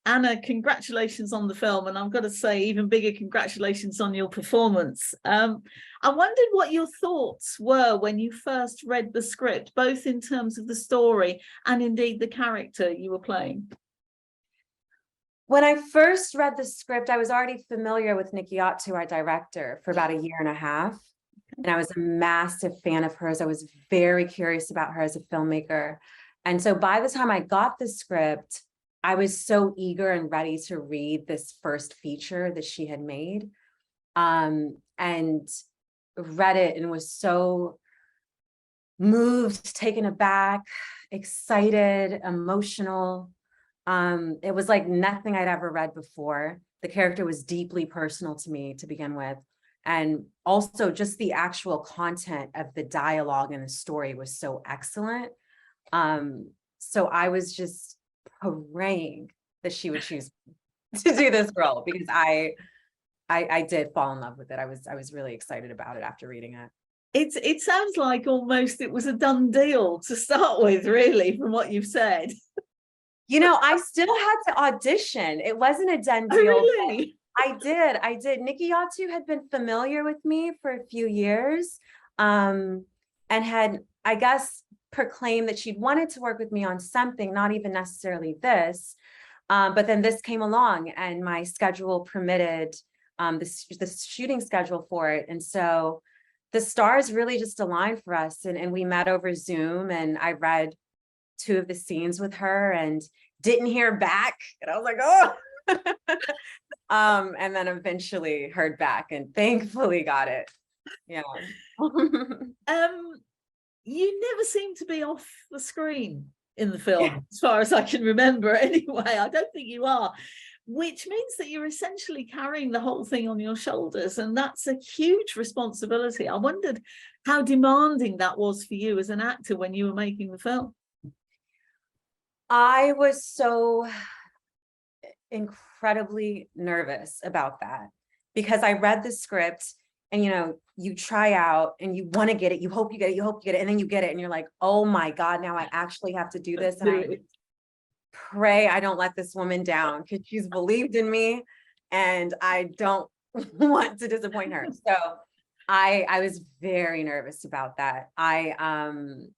Anna, congratulations on the film, and I've got to say even bigger congratulations on your performance. I wondered what your thoughts were when you first read the script, both in terms of the story and indeed the character you were playing. When I first read the script, I was already familiar with Diop, our director, for about 1.5 years. And I was a massive fan of hers. I was very curious about her as a filmmaker. And so by the time I got the script, I was so eager and ready to read this first feature that she had made, and read it and was so moved, taken aback, excited, emotional. It was like nothing I'd ever read before. The character was deeply personal to me to begin with. And also just the actual content of the dialogue and the story was so excellent. So I was just praying that she would choose to do this role, because I did fall in love with it. I was really excited about it after reading it. It sounds like almost it was a done deal to start with, really, from what you've said. You know, I still had to audition. It wasn't a done deal. Oh, really? I did. Diop had been familiar with me for a few years, and had, I guess, proclaimed that she'd wanted to work with me on something, not even necessarily this. But then this came along and my schedule permitted the shooting schedule for it. And so the stars really just aligned for us. And we met over Zoom, and I read 2 of the scenes with her and didn't hear back. And I was like, oh, and then eventually heard back and thankfully got it. Yeah. You never seem to be off the screen in the film, as far as I can remember anyway. I don't think you are, which means that you're essentially carrying the whole thing on your shoulders, and that's a huge responsibility. I wondered how demanding that was for you as an actor when you were making the film. I was so incredibly nervous about that, because I read the script and, you know, you try out and you want to get it. You hope you get it. You hope you get it. And then you get it and you're like, oh my God, now I actually have to do this. And I pray I don't let this woman down, because she's believed in me and I don't want to disappoint her. So I was very nervous about that. And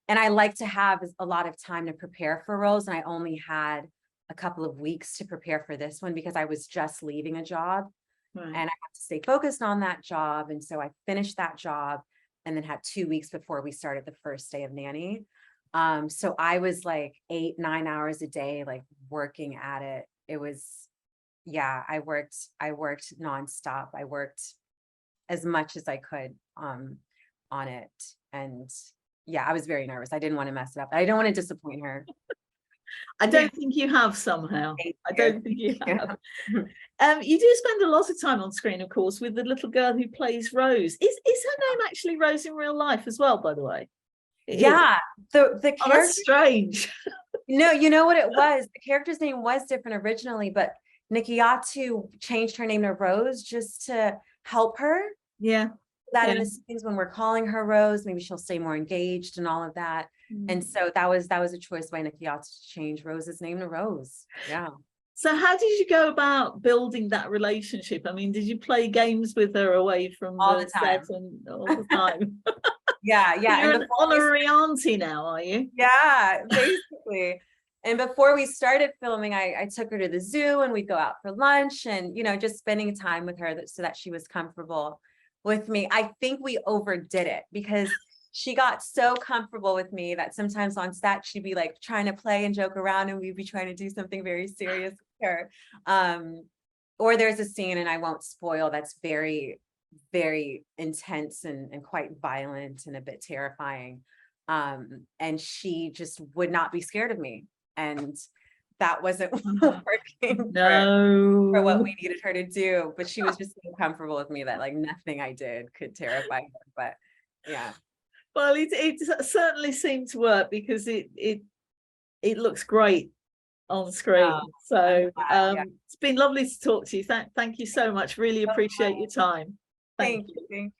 I like to have a lot of time to prepare for roles. And I only had a couple of weeks to prepare for this one because I was just leaving a job. Right. And I had to stay focused on that job. And so I finished that job and then had 2 weeks before we started the first day of Nanny. So I was like 8-9 hours a day, like working at it. It was, yeah, I worked nonstop. I worked as much as I could on it. And yeah, I was very nervous. I didn't want to mess it up. I don't want to disappoint her. I don't think you have somehow. I don't think you have. You do spend a lot of time on screen, of course, with the little girl who plays Rose. Is her name actually Rose in real life as well, by the way? Yeah. The character, oh, that's strange. No, you know what it was? The character's name was different originally, but Diop changed her name to Rose just to help her. Yeah. That in the scenes when we're calling her Rose, maybe she'll stay more engaged and all of that. And so that was a choice by Diop to change Rose's name to Rose. Yeah. So how did you go about building that relationship? I mean, did you play games with her away from all the time? Set and all the time? Yeah. You're an honorary auntie now, are you? Yeah, basically. And before we started filming, I took her to the zoo and we'd go out for lunch and, you know, just spending time with her so that she was comfortable with me. I think we overdid it because she got so comfortable with me that sometimes on set she'd be like trying to play and joke around and we'd be trying to do something very serious with her. Or there's a scene, and I won't spoil, that's very, very intense and quite violent and a bit terrifying. And she just would not be scared of me. And that wasn't working for what we needed her to do. But she was just so comfortable with me that like nothing I did could terrify her. But yeah. Well, it certainly seemed to work because it looks great on screen. So it's been lovely to talk to you. Thank you so much. Really appreciate your time. Thank you.